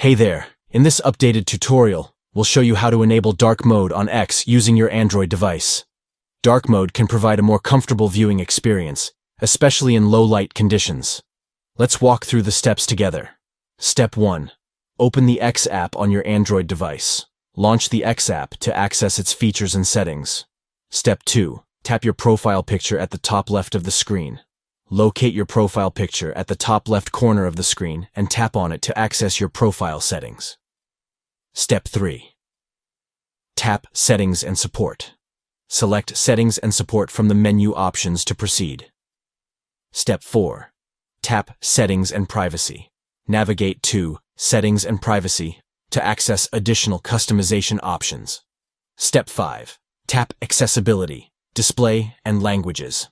Hey there, in this updated tutorial, we'll show you how to enable dark mode on X using your Android device. Dark mode can provide a more comfortable viewing experience, especially in low light conditions. Let's walk through the steps together. Step 1. Open the X app on your Android device. Launch the X app to access its features and settings. Step 2. Tap your profile picture at the top left of the screen. Locate your profile picture at the top left corner of the screen and tap on it to access your profile settings. Step 3. Tap Settings and Support. Select Settings and Support from the menu options to proceed. Step 4. Tap Settings and Privacy. Navigate to Settings and Privacy to access additional customization options. Step 5. Tap Accessibility, Display, and Languages.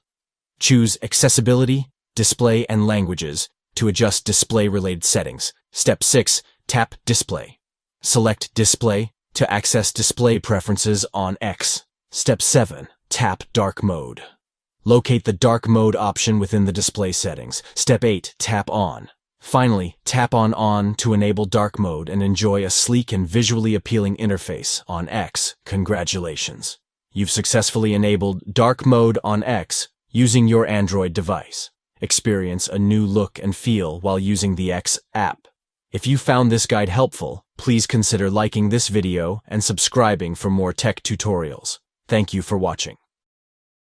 Choose Accessibility, Display, and Languages to adjust display-related settings. Step 6. Tap Display. Select Display to access display preferences on X. Step 7. Tap Dark Mode. Locate the Dark Mode option within the display settings. Step 8. Tap On. Finally, tap on to enable Dark Mode and enjoy a sleek and visually appealing interface on X. Congratulations! You've successfully enabled Dark Mode on X using your Android device. Experience a new look and feel while using the X app. If you found this guide helpful, please consider liking this video and subscribing for more tech tutorials. Thank you for watching.